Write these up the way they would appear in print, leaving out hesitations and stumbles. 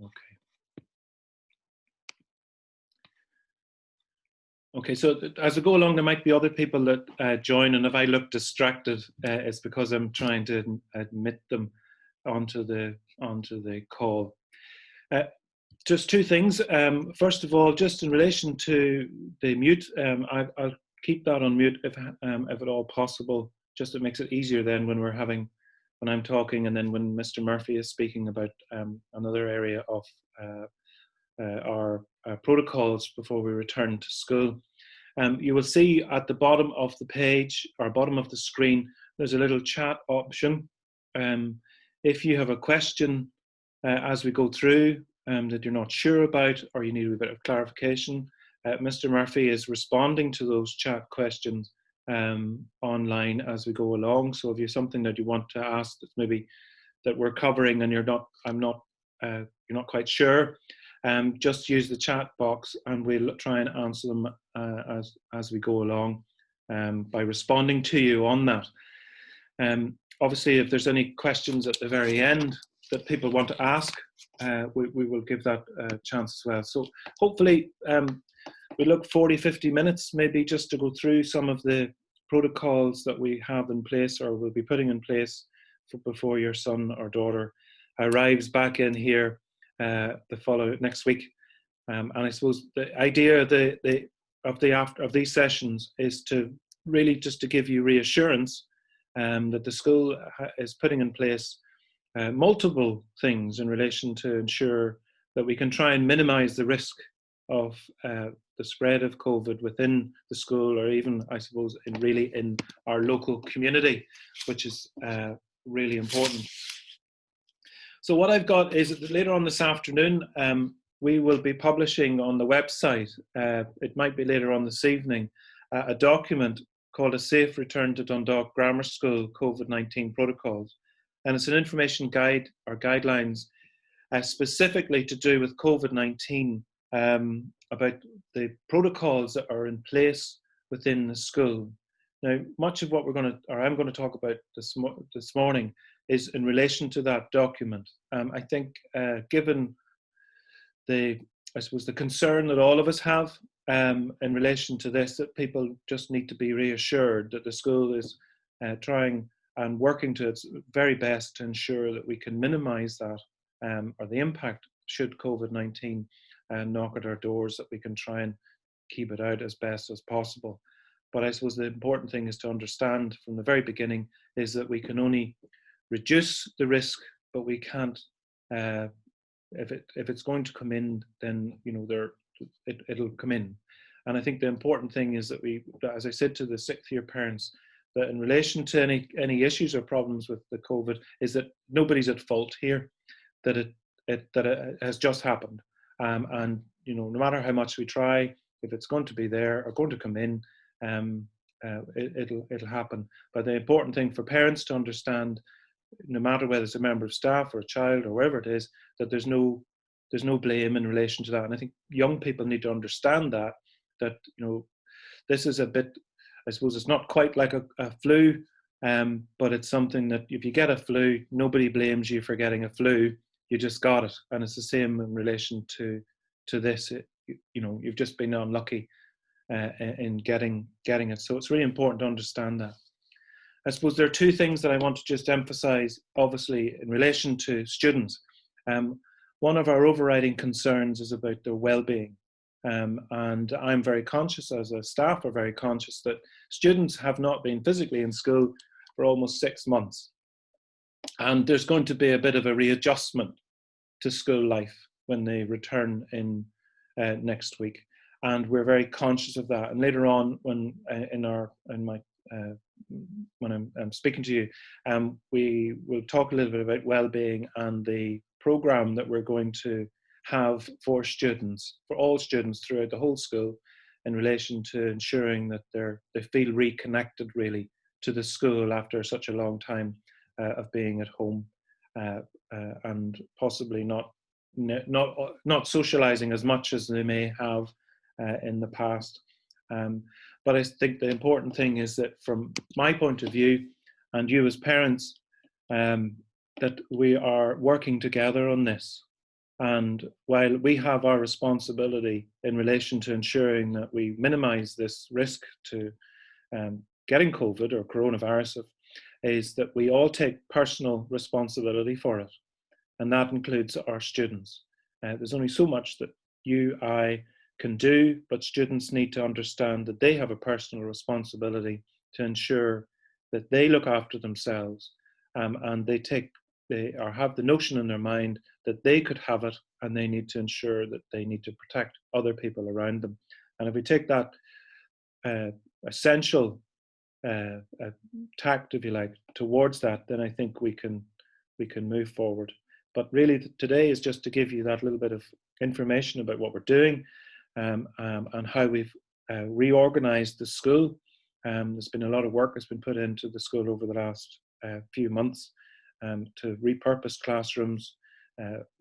Okay. Okay, so as I go along, there might be other people that join, and if I look distracted, it's because I'm trying to admit them onto the call. Just two things. First of all, just in relation to the mute, I'll keep that on mute if at all possible. Just it makes it easier then when I'm talking, and then when Mr. Murphy is speaking about another area of our protocols before we return to school. You will see at the bottom of the page or bottom of the screen, there's a little chat option. If you have a question as we go through that you're not sure about, or you need a bit of clarification, Mr. Murphy is responding to those chat questions online as we go along. So if you have something that you want to ask that's maybe that we're covering and you're not quite sure, just use the chat box and we'll try and answer them as we go along by responding to you on that. Obviously, if there's any questions at the very end that people want to ask, we will give that a chance as well. So hopefully we look 40-50 minutes maybe just to go through some of the protocols that we have in place or will be putting in place before your son or daughter arrives back in here next week. And I suppose the idea of these sessions is to really just to give you reassurance that the school is putting in place multiple things in relation to ensure that we can try and minimize the risk of the spread of COVID within the school, or even, I suppose, in our local community, which is really important. So what I've got is that later on this afternoon, we will be publishing on the website, it might be later on this evening, a document called A Safe Return to Dundalk Grammar School COVID-19 Protocols. And it's an information guide or guidelines specifically to do with COVID-19 about the protocols that are in place within the school. Now, much of what I'm going to talk about this morning is in relation to that document. I think given the concern that all of us have in relation to this, that people just need to be reassured that the school is trying and working to its very best to ensure that we can minimize that or the impact should COVID-19 knock at our doors, that we can try and keep it out as best as possible. But I suppose the important thing is to understand from the very beginning is that we can only reduce the risk, but we can't, if it's going to come in, then it'll come in. And I think the important thing is that as I said to the 6th year parents, that in relation to any issues or problems with the COVID, is that nobody's at fault here, that it has just happened. And no matter how much we try, if it's going to be there or going to come in, it'll happen. But the important thing for parents to understand, no matter whether it's a member of staff or a child or wherever it is, that there's no blame in relation to that. And I think young people need to understand that this is a bit, I suppose it's not quite like a flu, but it's something that if you get a flu, nobody blames you for getting a flu. You just got it. And it's the same in relation to this. You've just been unlucky in getting it. So it's really important to understand that. I suppose there are two things that I want to just emphasize, obviously, in relation to students. One of our overriding concerns is about their well-being. And I'm very conscious, as a staff are very conscious, that students have not been physically in school for almost 6 months. And there's going to be a bit of a readjustment to school life when they return in next week. And we're very conscious of that. And later on, when I'm speaking to you, we will talk a little bit about well-being and the program that we're going to have for students, for all students throughout the whole school, in relation to ensuring that they feel reconnected really to the school after such a long time of being at home and possibly not socializing as much as they may have in the past. But I think the important thing is that from my point of view, and you as parents, that we are working together on this. And while we have our responsibility in relation to ensuring that we minimize this risk to getting COVID or coronavirus, is that we all take personal responsibility for it. And that includes our students. There's only so much that I can do, but students need to understand that they have a personal responsibility to ensure that they look after themselves, and they have the notion in their mind that they could have it, and they need to ensure that they need to protect other people around them. And if we take that essential tact, if you like, towards that, then I think we can move forward. But really, today is just to give you that little bit of information about what we're doing, and how we've reorganized the school. There's been a lot of work that's been put into the school over the last few months to repurpose classrooms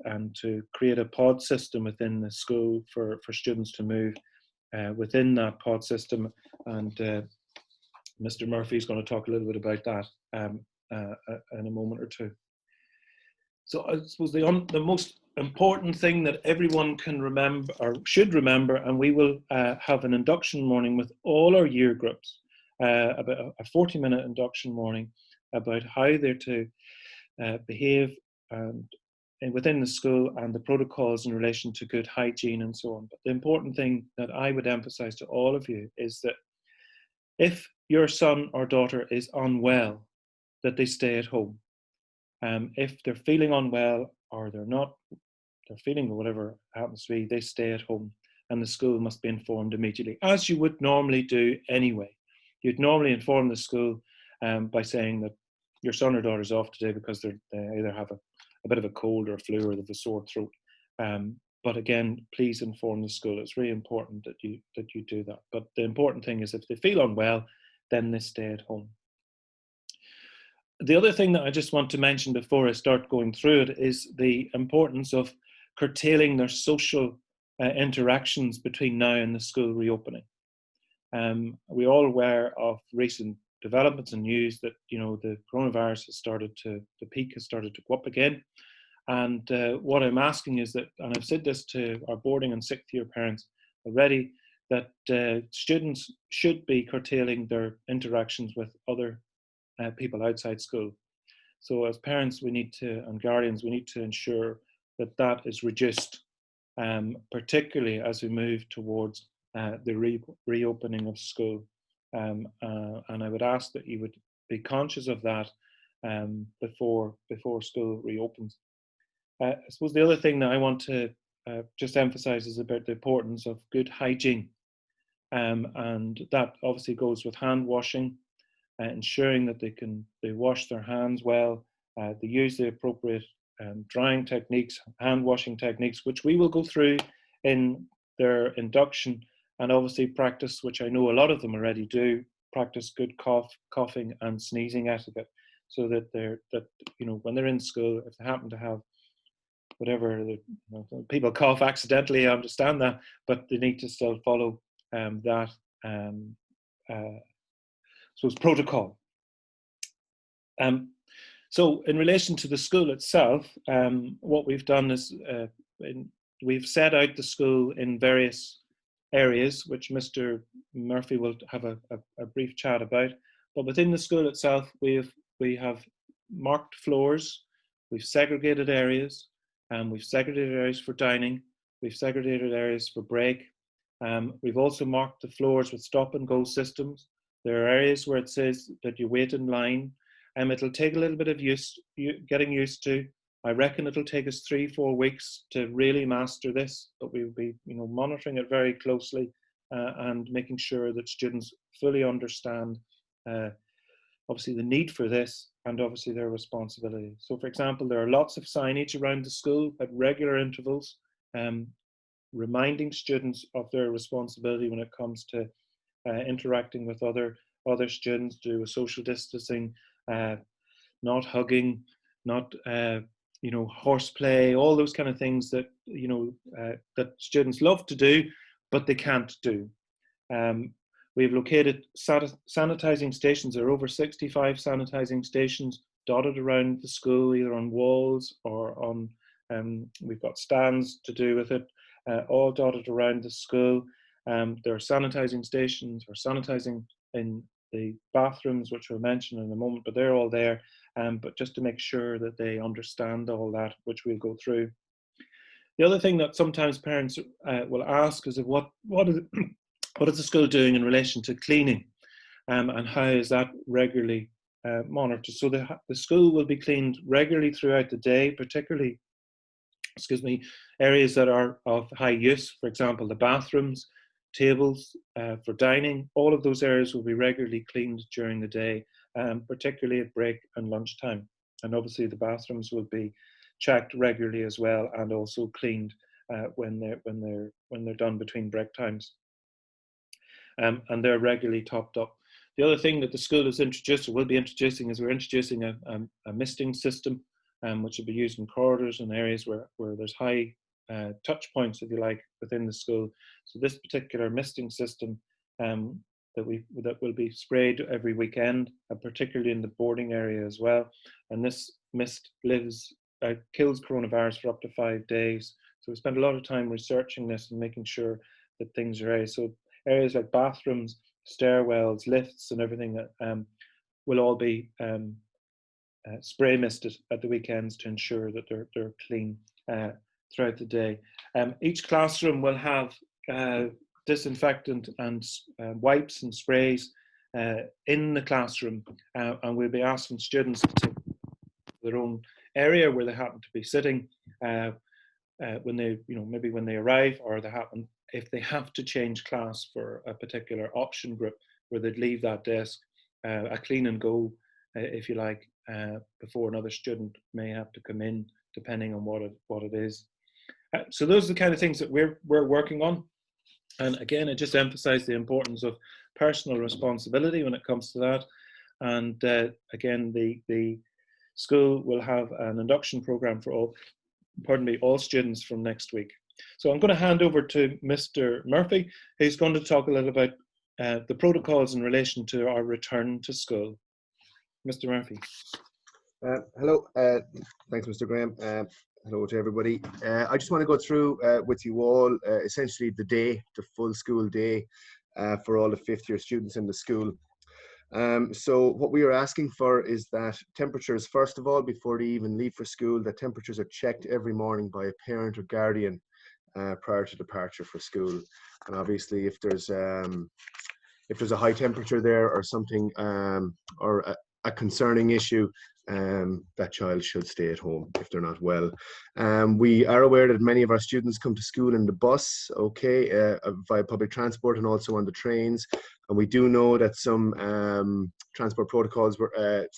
and to create a pod system within the school for students to move within that pod system. And Mr. Murphy is going to talk a little bit about that in a moment or two. So I suppose the most important thing that everyone can remember, or should remember, and we will have an induction morning with all our year groups, about a 40-minute induction morning about how they're to behave and within the school, and the protocols in relation to good hygiene and so on. But the important thing that I would emphasize to all of you is that if your son or daughter is unwell, that they stay at home. If they're feeling unwell, or they're feeling whatever happens to be, they stay at home, and the school must be informed immediately, as you would normally do anyway. You'd normally inform the school by saying that your son or daughter is off today because they either have a bit of a cold or a flu, or they have a sore throat. But again, please inform the school. It's really important that you do that. But the important thing is, if they feel unwell, then they stay at home. The other thing that I just want to mention before I start going through it is the importance of curtailing their social interactions between now and the school reopening. We're all aware of recent developments and news that, the coronavirus the peak has started to go up again. And what I'm asking is that, and I've said this to our boarding and 6th year parents already, that students should be curtailing their interactions with other people outside school. So as parents, and guardians, we need to ensure that that is reduced, particularly as we move towards the reopening of school. And I would ask that you would be conscious of that before school reopens. I suppose the other thing that I want to just emphasize is about the importance of good hygiene. And that obviously goes with hand washing, ensuring that they wash their hands well, they use the appropriate drying techniques, hand washing techniques, which we will go through in their induction, and obviously practice, which I know a lot of them already do, practice good coughing and sneezing etiquette, so that when they're in school, if they happen to have whatever, people cough accidentally, I understand that, but they need to still follow that protocol. So in relation to the school itself, what we've done is we've set out the school in various areas, which Mr. Murphy will have a brief chat about. But within the school itself, we have marked floors, we've segregated areas, we've segregated areas for dining, we've segregated areas for break. We've also marked the floors with stop and go systems. There are areas where it says that you wait in line. It'll take a little bit of getting used to. I reckon it'll take us 3-4 weeks to really master this, but we'll be monitoring it very closely and making sure that students fully understand obviously the need for this, and obviously their responsibility. So for example, there are lots of signage around the school at regular intervals, reminding students of their responsibility when it comes to interacting with other students, to do with social distancing, not hugging, not horseplay, all those kind of things that that students love to do, but they can't do. We've located sanitizing stations. There are over 65 sanitizing stations dotted around the school, either on walls or on We've got stands to do with it, all dotted around the school. There are sanitising stations or sanitising in the bathrooms, which we'll mention in a moment, but they're all there. But just to make sure that they understand all that, which we'll go through. The other thing that sometimes parents will ask is what is what is the school doing in relation to cleaning, and how is that regularly monitored? So the school will be cleaned regularly throughout the day, particularly, areas that are of high use. For example, the bathrooms, tables for dining. All of those areas will be regularly cleaned during the day, particularly at break and lunchtime. And obviously, the bathrooms will be checked regularly as well, and also cleaned when they're done between break times. And they're regularly topped up. The other thing that the school has introduced, or will be introducing, is we're introducing a misting system, which will be used in corridors and areas where there's high touch points, if you like, within the school. So this particular misting system that will be sprayed every weekend, particularly in the boarding area as well. And this mist kills coronavirus for up to 5 days. So we spent a lot of time researching this and making sure that things are out. So areas like bathrooms, stairwells, lifts, and everything will all be spray misted at the weekends to ensure that they're clean throughout the day. Each classroom will have disinfectant and wipes and sprays in the classroom, and we'll be asking students to take their own area where they happen to be sitting when they, maybe when they arrive, or if they have to change class for a particular option group, where they'd leave that desk, a clean and go, if you like, before another student may have to come in, depending on what it is. So those are the kind of things that we're working on. And again, I just emphasize the importance of personal responsibility when it comes to that. And again, the school will have an induction program for all students from next week. So I'm going to hand over to Mr. Murphy, who's going to talk a little about the protocols in relation to our return to school. Mr. Murphy. Hello, thanks, Mr. Graham. Hello to everybody. I just want to go through with you all essentially the full school day for all the fifth year students in the school. So what we are asking for is that temperatures, first of all, before they even leave for school, that temperatures are checked every morning by a parent or guardian prior to departure for school. And obviously, if there's a high temperature there or something, or a concerning issue, that child should stay at home if they're not well. We are aware that many of our students come to school in the bus, via public transport, and also on the trains. And we do know that some transport protocols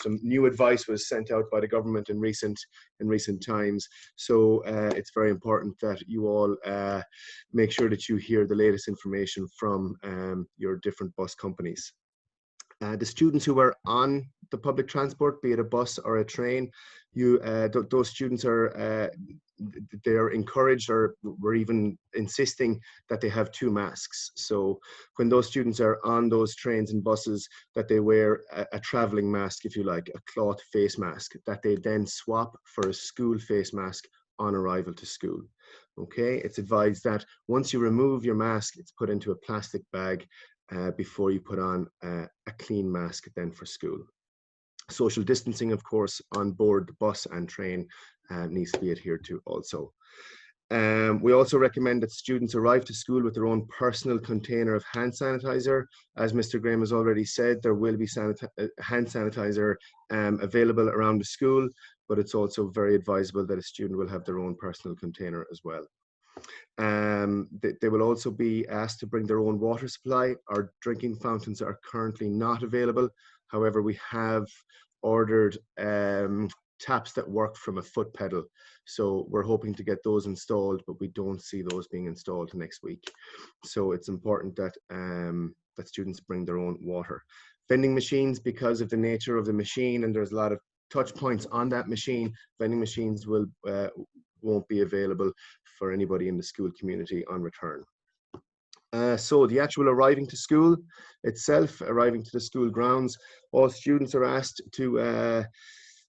some new advice was sent out by the government in recent times. So it's very important that you all make sure that you hear the latest information from your different bus companies. The students who are on the public transport, be it a bus or a train, those students are they're encouraged, or we're even insisting that they have 2 masks. So when those students are on those trains and buses, that they wear a traveling mask, if you like, a cloth face mask, that they then swap for a school face mask on arrival to school. Okay, it's advised that once you remove your mask, it's put into a plastic bag before you put on a clean mask then for school. Social distancing, of course, on board the bus and train needs to be adhered to also. We also recommend that students arrive to school with their own personal container of hand sanitizer. As Mr. Graham has already said, there will be hand sanitizer available around the school, but it's also very advisable that a student will have their own personal container as well. They will also be asked to bring their own water supply. Our drinking fountains are currently not available. However, we have ordered taps that work from a foot pedal. So we're hoping to get those installed, but we don't see those being installed next week. So it's important that that students bring their own water. Vending machines, because of the nature of the machine, and there's a lot of touch points on that machine, vending machines won't be available for anybody in the school community on return. So the actual arriving to school itself, arriving to the school grounds, all students are asked to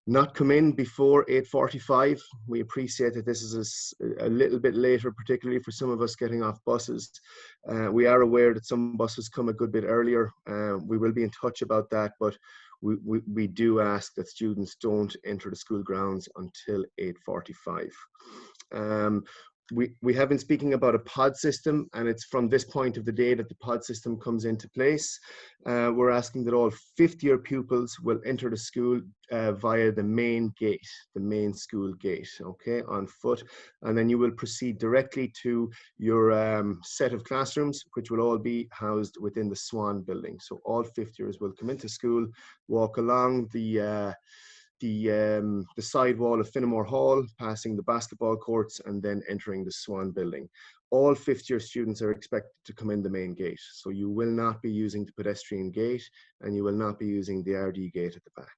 not come in before 8:45. We appreciate that this is a little bit later, particularly for some of us getting off buses. We are aware that some buses come a good bit earlier. We will be in touch about that, but we do ask that students don't enter the school grounds until 8:45. We have been speaking about a pod system, and it's from this point of the day that the pod system comes into place. We're asking that all fifth-year pupils will enter the school via the main gate, the main school gate, okay, on foot. And then you will proceed directly to your set of classrooms, which will all be housed within the Swan building. So all fifth years will come into school, walk along the side wall of Finnemore Hall, passing the basketball courts, and then entering the Swan building. All fifth-year students are expected to come in the main gate. So you will not be using the pedestrian gate, and you will not be using the RD gate at the back.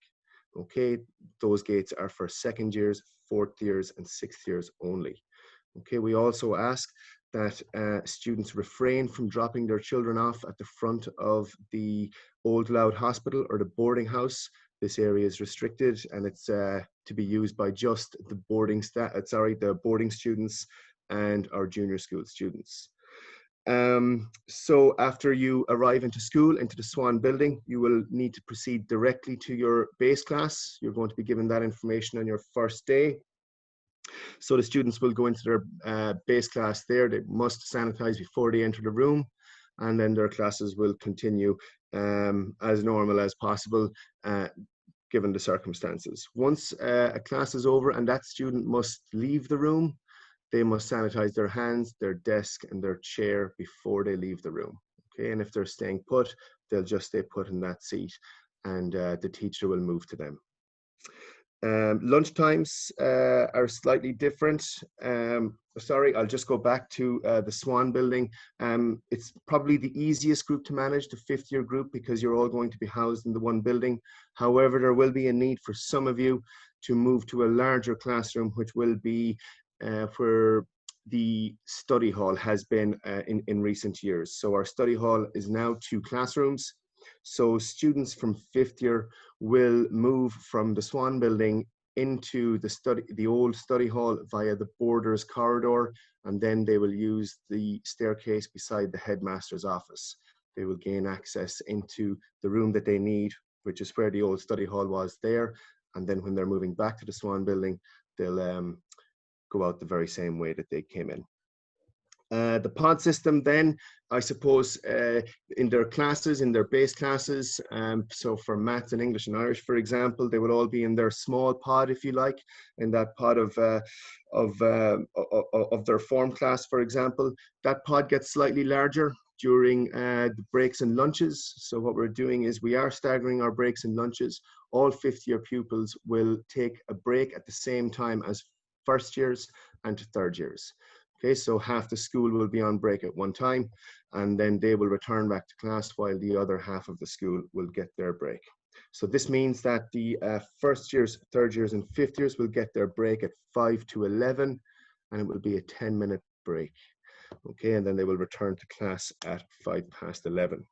Okay, those gates are for second years, fourth years, and sixth years only. Okay, we also ask that students refrain from dropping their children off at the front of the Old Loud Hospital or the boarding house. This area is restricted, and it's to be used by just the boarding students and our junior school students. So after you arrive into school, into the Swan building, you will need to proceed directly to your base class. You're going to be given that information on your first day. So the students will go into their base class there. They must sanitize before they enter the room, and then their classes will continue as normal as possible, given the circumstances. Once a class is over and that student must leave the room, they must sanitize their hands, their desk, and their chair before they leave the room. Okay, and if they're staying put, they'll just stay put in that seat, and the teacher will move to them. Lunch times are slightly different. Sorry, I'll just go back to the Swan building. It's probably the easiest group to manage, the fifth-year group, because you're all going to be housed in the one building. However, there will be a need for some of you to move to a larger classroom, which will be where the study hall has been in recent years. So our study hall is now 2 classrooms. So students from fifth year will move from the Swan building into the old study hall via the Borders corridor, and then they will use the staircase beside the headmaster's office. They will gain access into the room that they need, which is where the old study hall was there. And then when they're moving back to the Swan building, they'll go out the very same way that they came in. The pod system then, I suppose, in their classes, in their base classes, so for maths and English and Irish, for example, they would all be in their small pod, if you like, in that pod of their form class, for example. That pod gets slightly larger during the breaks and lunches. So what we're doing is we are staggering our breaks and lunches. All fifth-year pupils will take a break at the same time as first years and third years. Okay, so half the school will be on break at one time, and then they will return back to class while the other half of the school will get their break. So this means that the first years, third years, and fifth years will get their break at 5 to 11, and it will be a 10-minute break. Okay, and then they will return to class at 11:05.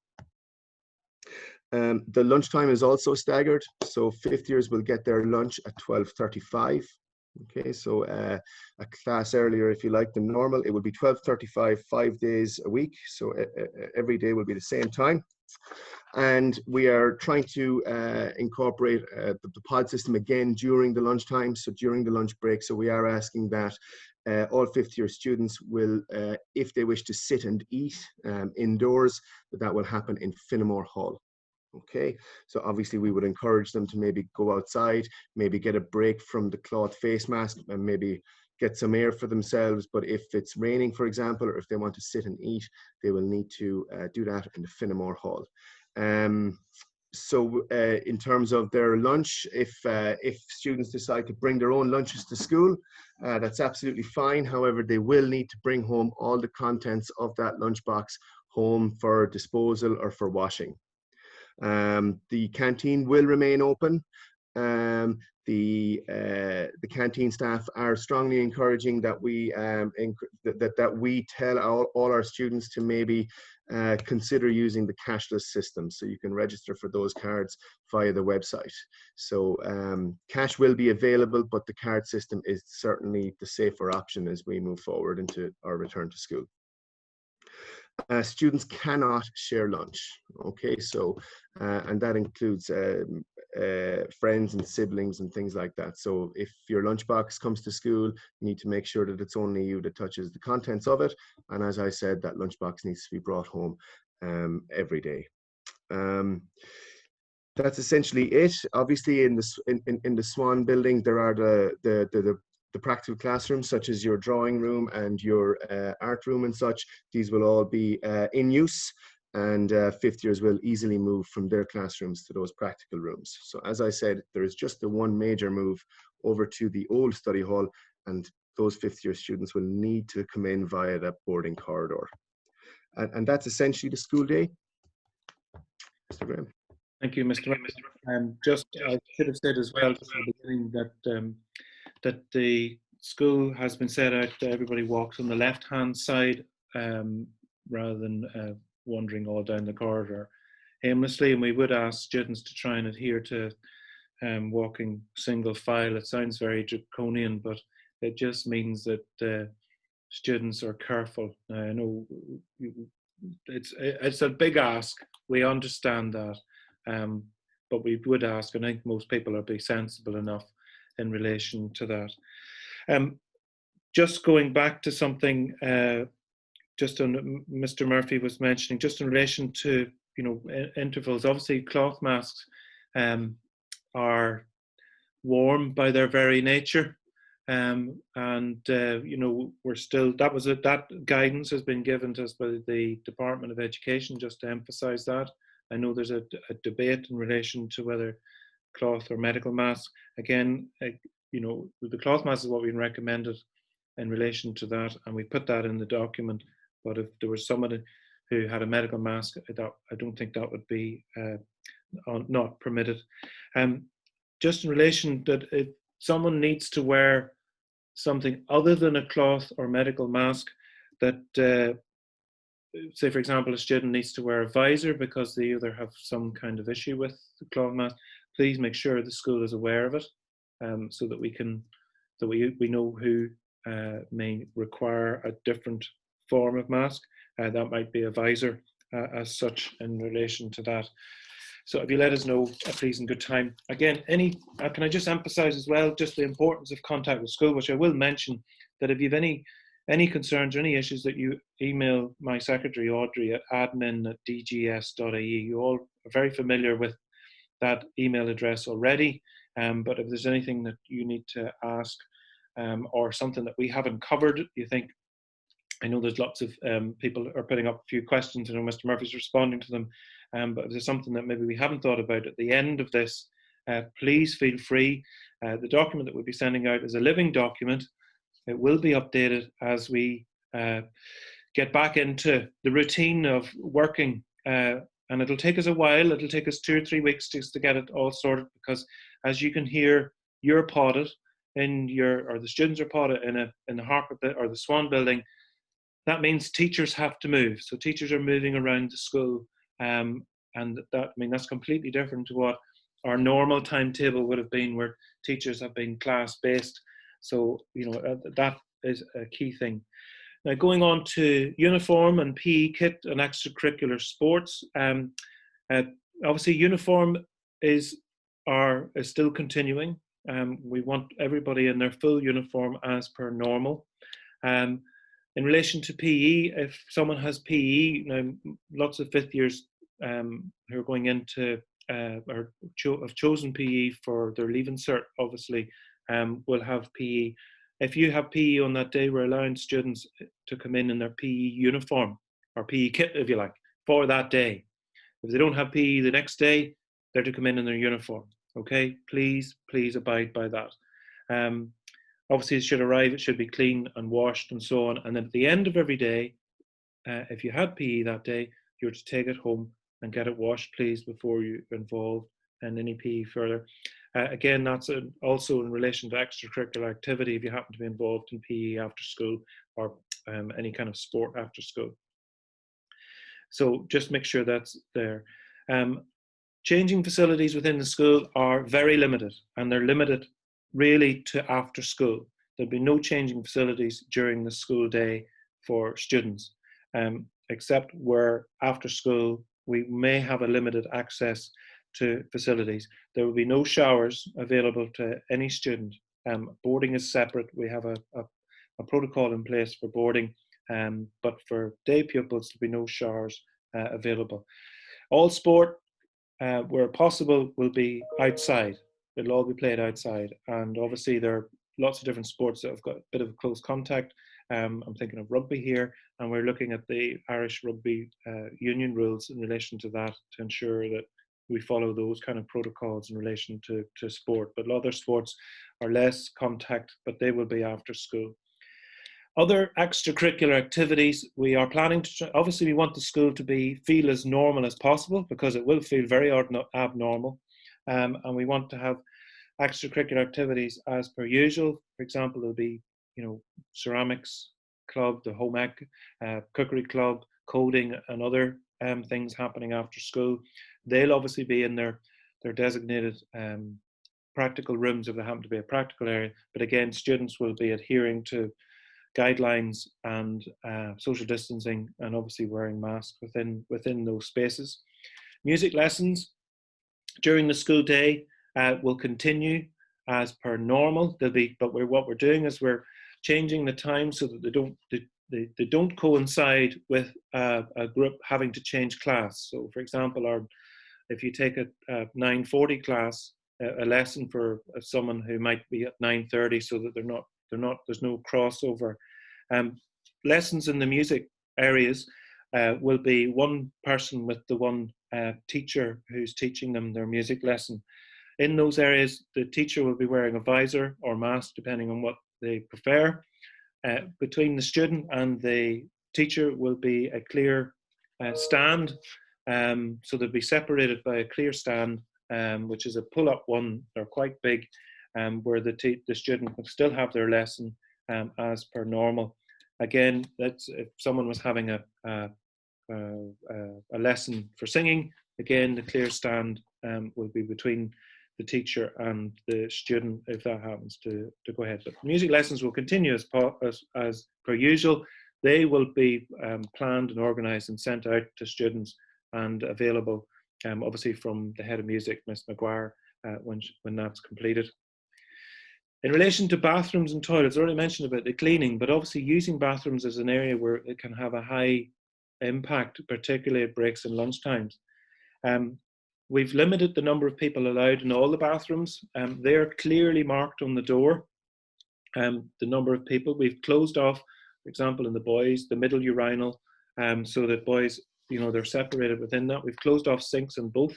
The lunchtime is also staggered. So fifth years will get their lunch at 12:35. Okay, so a class earlier, if you like, than normal. It will be 12:35, 5 days a week. So every day will be the same time. And we are trying to incorporate the pod system again during the lunchtime, so during the lunch break. So we are asking that all fifth-year students will, if they wish to sit and eat indoors, that will happen in Finnemore Hall. Okay, so obviously we would encourage them to maybe go outside, maybe get a break from the cloth face mask, and maybe get some air for themselves. But if it's raining, for example, or if they want to sit and eat, they will need to do that in the Finnemore Hall. So in terms of their lunch, if students decide to bring their own lunches to school, that's absolutely fine. However, they will need to bring home all the contents of that lunchbox home for disposal or for washing. The canteen will remain open. The canteen staff are strongly encouraging that we that we tell all our students to maybe consider using the cashless system. So you can register for those cards via the website. So cash will be available, but the card system is certainly the safer option as we move forward into our return to school. Students cannot share lunch. Okay, so and that includes friends and siblings and things like that. So if your lunchbox comes to school, you need to make sure that it's only you that touches the contents of it. And as I said, that lunchbox needs to be brought home every day. That's essentially it. Obviously, in the Swan building, there are the practical classrooms, such as your drawing room and your art room and such. These will all be in use, and fifth years will easily move from their classrooms to those practical rooms. So as I said, there is just the one major move over to the old study hall, and those fifth year students will need to come in via that boarding corridor. And that's essentially the school day. Mr. Graham. Thank you, Mr. Just I should have said as well at the beginning that that the school has been set out that everybody walks on the left-hand side rather than wandering all down the corridor aimlessly. And we would ask students to try and adhere to walking single file. It sounds very draconian, but it just means that students are careful. I know it's a big ask. We understand that. But we would ask, and I think most people will be sensible enough in relation to that. Just going back to something just on Mr. Murphy was mentioning, just in relation to intervals. Obviously, cloth masks are warm by their very nature, and we're still that guidance has been given to us by the Department of Education, just to emphasise that. I know there's a debate in relation to whether cloth or medical mask. Again, the cloth mask is what we recommended in relation to that, and we put that in the document. But if there was somebody who had a medical mask, I don't think that would be not permitted. Just in relation that if someone needs to wear something other than a cloth or medical mask, that say, for example, a student needs to wear a visor because they either have some kind of issue with the cloth mask, please make sure the school is aware of it, so that we know who may require a different form of mask. That might be a visor as such in relation to that. So if you let us know, please, in good time. Again, can I just emphasize as well just the importance of contact with school, which I will mention, that if you have any concerns or any issues, that you email my secretary, Audrey, at admin@dgs.ie. You all are very familiar with that email address already, but if there's anything that you need to ask or something that we haven't covered, you think, I know there's lots of people are putting up a few questions. I know Mr. Murphy's responding to them, but if there's something that maybe we haven't thought about at the end of this, please feel free. The document that we'll be sending out is a living document. It will be updated as we get back into the routine of working, and it'll take us a while. It'll take us 2 or 3 weeks just to get it all sorted, because as you can hear, you're potted or the students are potted in the Harper or the Swan building. That means teachers have to move. So teachers are moving around the school, and that's completely different to what our normal timetable would have been, where teachers have been class-based. So that is a key thing. Now, going on to uniform and PE kit and extracurricular sports. Obviously, uniform is still continuing. We want everybody in their full uniform as per normal. In relation to PE, if someone has PE, now lots of fifth years who are going into or have chosen PE for their Leaving Cert, obviously, will have PE. If you have PE on that day, we're allowing students to come in their PE uniform, or PE kit, if you like, for that day. If they don't have PE the next day, they're to come in their uniform. Okay, please abide by that. Obviously, it should arrive, it should be clean and washed and so on. And then at the end of every day, if you had PE that day, you're to take it home and get it washed, please, before you involve in any PE further. Again, that's also in relation to extracurricular activity, if you happen to be involved in PE after school or any kind of sport after school. So just make sure that's there. Changing facilities within the school are very limited, and they're limited really to after school. There'll be no changing facilities during the school day for students, except where after school we may have a limited access to facilities. There will be no showers available to any student. Boarding is separate. We have a protocol in place for boarding, but for day pupils, there'll be no showers available. All sport, where possible, will be outside. It'll all be played outside. And obviously there are lots of different sports that have got a bit of close contact. I'm thinking of rugby here, and we're looking at the Irish Rugby Union rules in relation to that to ensure that we follow those kind of protocols in relation to sport. But other sports are less contact, but they will be after school. Other extracurricular activities, we are planning to, obviously we want the school to feel as normal as possible, because it will feel very abnormal. And we want to have extracurricular activities as per usual. For example, there'll be, ceramics club, the home ec, cookery club, coding and other things happening after school. They'll obviously be in their designated practical rooms if they happen to be a practical area. But again, students will be adhering to guidelines and social distancing, and obviously wearing masks within those spaces. Music lessons during the school day will continue as per normal. But what we're doing is we're changing the time so that they don't coincide with a group having to change class. So, for example, if you take a 9:40 class, a lesson for someone who might be at 9:30, so that there's no crossover. Lessons in the music areas will be one person with the one teacher who's teaching them their music lesson. In those areas, the teacher will be wearing a visor or mask, depending on what they prefer. Between the student and the teacher will be a clear stand, so they'll be separated by a clear stand, which is a pull-up one. They're quite big, where the student will still have their lesson as per normal. Again, that's if someone was having a lesson for singing, again, the clear stand will be between the teacher and the student if that happens to go ahead. But music lessons will continue as per usual. They will be planned and organised and sent out to students and available, obviously from the head of music, Miss Maguire, when that's completed. In relation to bathrooms and toilets, I already mentioned about the cleaning, but obviously using bathrooms is an area where it can have a high impact, particularly at breaks and lunch times. We've limited the number of people allowed in all the bathrooms. They're clearly marked on the door, the number of people. We've closed off, for example, in the boys, the middle urinal, so that boys, they're separated within that. We've closed off sinks in both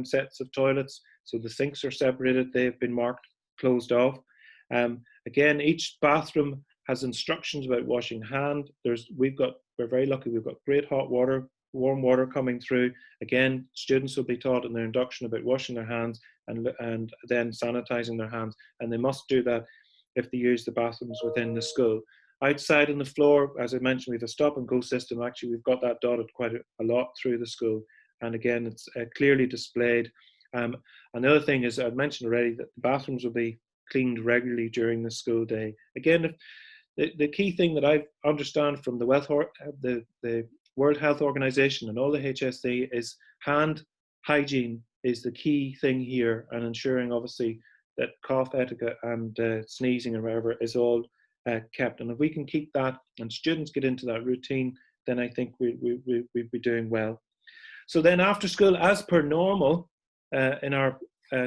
sets of toilets, so the sinks are separated. They've been marked closed off. Again, each bathroom has instructions about washing hand. We're very lucky, we've got great hot water, warm water coming through. Again, students will be taught in their induction about washing their hands and then sanitizing their hands, and they must do that if they use the bathrooms within the school. Outside on the floor, as I mentioned, we have a stop and go system. Actually, we've got that dotted quite a lot through the school, and again, it's clearly displayed. Another thing is, I mentioned already that the bathrooms will be cleaned regularly during the school day. Again, the key thing that I understand from the World Health Organization and all the HSE is hand hygiene is the key thing here, and ensuring obviously that cough etiquette and sneezing or whatever is all kept. And if we can keep that and students get into that routine, then I think we'd be doing well. So then after school, as per normal, in our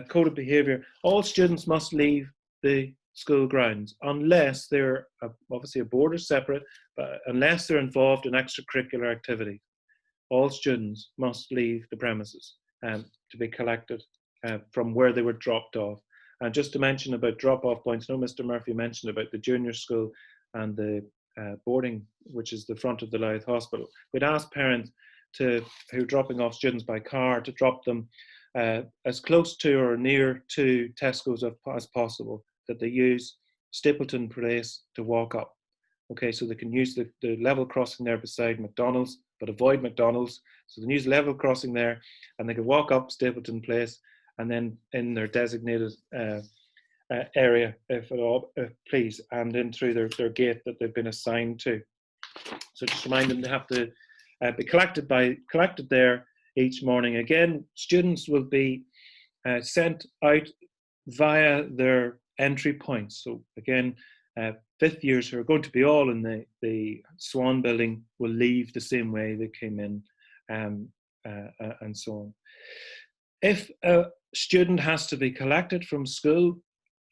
code of behaviour, all students must leave the school grounds unless they're obviously a board is separate, but unless they're involved in extracurricular activity. All students must leave the premises to be collected from where they were dropped off. And just to mention about drop-off points, I know Mr. Murphy mentioned about the junior school and the boarding, which is the front of the Louth Hospital. We'd ask parents who are dropping off students by car to drop them as close to or near to Tesco's as possible, that they use Stapleton Place to walk up. Okay, so they can use the level crossing there beside McDonald's but avoid McDonald's. So they can use level crossing there, and they can walk up Stapleton Place and then in their designated area, if at all, please, and in through their gate that they've been assigned to. So just remind them they have to be collected there each morning. Again, students will be sent out via their entry points. So again, fifth years who are going to be all in the Swan building will leave the same way they came in, and so on. If a student has to be collected from school,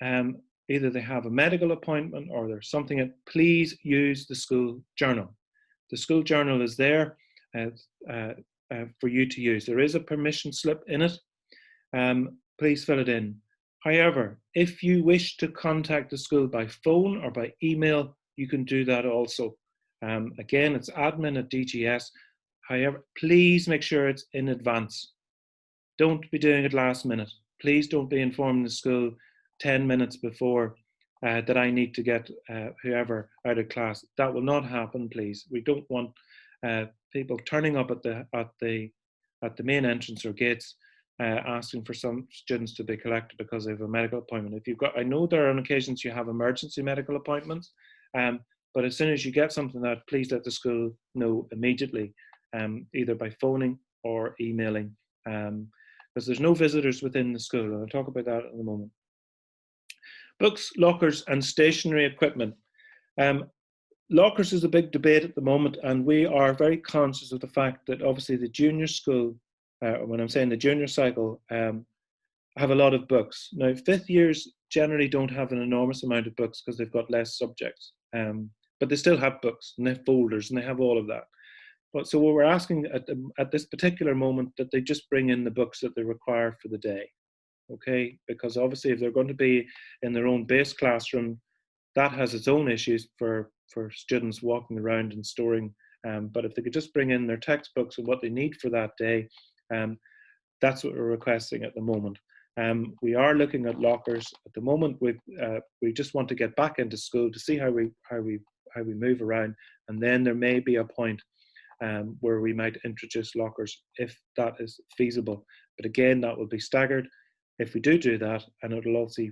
either they have a medical appointment or there's something, please use the school journal. The school journal is there for you to use. There is a permission slip in it. Please fill it in. However, if you wish to contact the school by phone or by email, you can do that also. Again, it's admin@dgs. However, please make sure it's in advance. Don't be doing it last minute. Please don't be informing the school 10 minutes before that I need to get whoever out of class. That will not happen, please. We don't want people turning up at the main entrance or gates asking for some students to be collected because they have a medical appointment. If you've got, I know there are on occasions you have emergency medical appointments, but as soon as you get something that, please let the school know immediately, either by phoning or emailing, because there's no visitors within the school, and I'll talk about that in a moment. Books, lockers, and stationery equipment. Lockers is a big debate at the moment, and we are very conscious of the fact that obviously the junior school, when I'm saying the junior cycle, have a lot of books. Now, fifth years generally don't have an enormous amount of books because they've got less subjects, but they still have books and they have folders and they have all of that. But so what we're asking at this particular moment that they just bring in the books that they require for the day, okay? Because obviously if they're going to be in their own base classroom, that has its own issues for students walking around and storing. But if they could just bring in their textbooks and what they need for that day, that's what we're requesting at the moment. We are looking at lockers at the moment. We just want to get back into school to see how we move around, and then there may be a point where we might introduce lockers if that is feasible. But again, that will be staggered if we do that, and it will also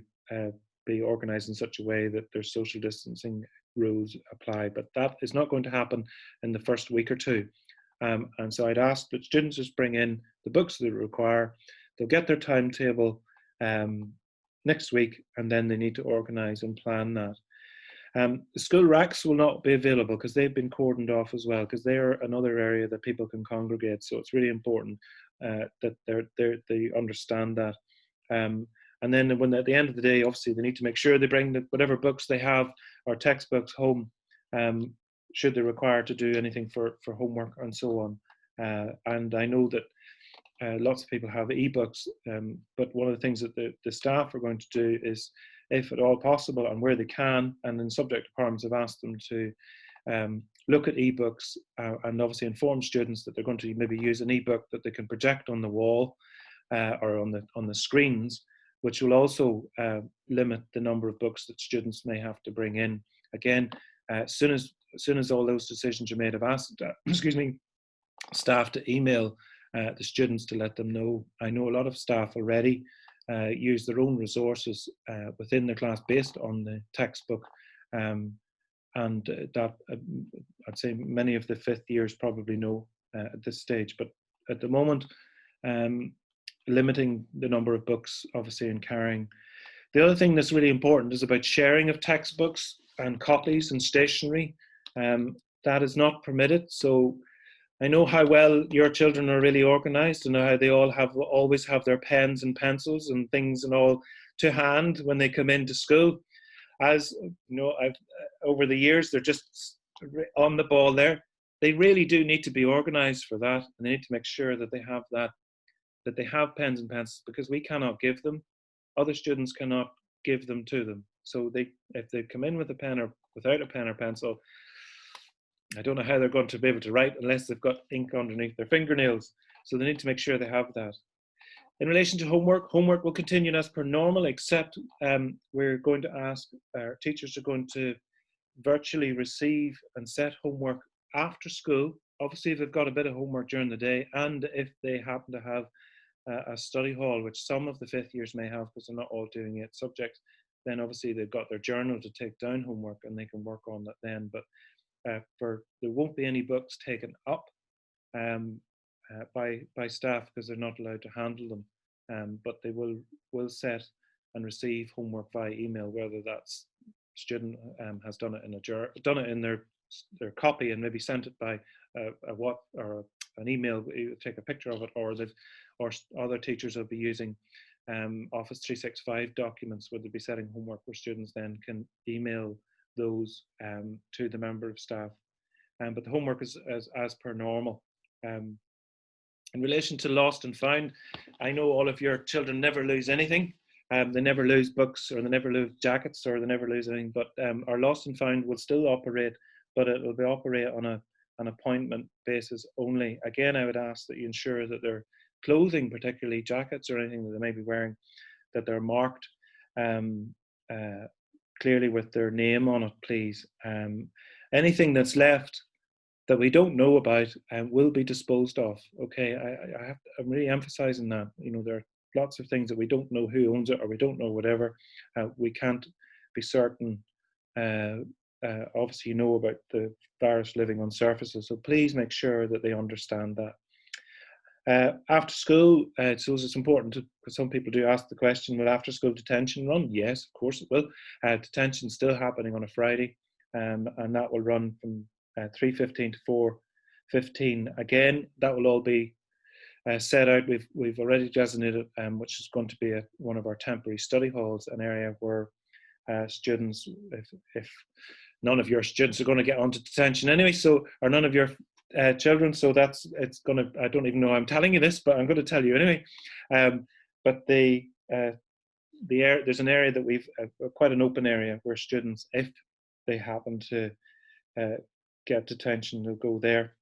be organised in such a way that there's social distancing rules apply. But that is not going to happen in the first week or two. And so I'd ask that students just bring in the books they require. They'll get their timetable next week, and then they need to organise and plan that. The school racks will not be available because they've been cordoned off as well, because they are another area that people can congregate. So it's really important that they understand that. And then when at the end of the day, obviously they need to make sure they bring whatever books they have or textbooks home, should they require to do anything for homework and so on. And I know that lots of people have ebooks, but one of the things that the staff are going to do is, if at all possible and where they can, and in subject departments have asked them to look at ebooks and obviously inform students that they're going to maybe use an ebook that they can project on the wall or on the screens, which will also limit the number of books that students may have to bring in. Again, as soon as all those decisions are made, I've asked staff to email the students to let them know. I know a lot of staff already use their own resources within their class based on the textbook, and that I'd say many of the fifth years probably know at this stage. But at the moment, limiting the number of books, obviously, and carrying. The other thing that's really important is about sharing of textbooks and copies and stationery. That is not permitted. So I know how well your children are really organised, and how they all always have their pens and pencils and things and all to hand when they come into school. As you know, over the years, they're just on the ball there. They really do need to be organised for that, and they need to make sure that they have that they have pens and pencils, because we cannot give them. Other students cannot give them to them. So if they come in with a pen or without a pen or pencil, I don't know how they're going to be able to write unless they've got ink underneath their fingernails. So they need to make sure they have that. In relation to homework will continue as per normal, except we're going to ask, our teachers are going to virtually receive and set homework after school obviously if they've got a bit of homework during the day, and if they happen to have a study hall, which some of the fifth years may have because they're not all doing 8 subjects, then obviously they've got their journal to take down homework and they can work on that then. But there won't be any books taken up by staff because they're not allowed to handle them. But they will set and receive homework via email, whether that's student has done it in their copy and maybe sent it by an email, take a picture of it, or other teachers will be using Office 365 documents where they'll be setting homework where students then can email those to the member of staff. But the homework is as per normal. In relation to lost and found, I know all of your children never lose anything. They never lose books, or they never lose jackets, or they never lose anything. But our lost and found will still operate, but it will be operate on an appointment basis only. Again, I would ask that you ensure that their clothing, particularly jackets or anything that they may be wearing, that they're marked clearly with their name on it, please. Anything that's left that we don't know about will be disposed of. Okay, I'm really emphasizing that. You know, there are lots of things that we don't know who owns it, or we don't know whatever. We can't be certain. Obviously, you know about the virus living on surfaces, so please make sure that they understand that. After school, so it's important because some people do ask the question, will after school detention run? Yes, of course it will. Detention is still happening on a Friday, and that will run from 3:15 to 4:15. Again, that will all be set out. We've already designated, which is going to be one of our temporary study halls, an area where students, if none of your students are going to get onto detention anyway, or none of your children, so it's going to, I don't even know I'm telling you this, but I'm going to tell you anyway. But there's an area that we've quite an open area where students, if they happen to get detention, they'll go there.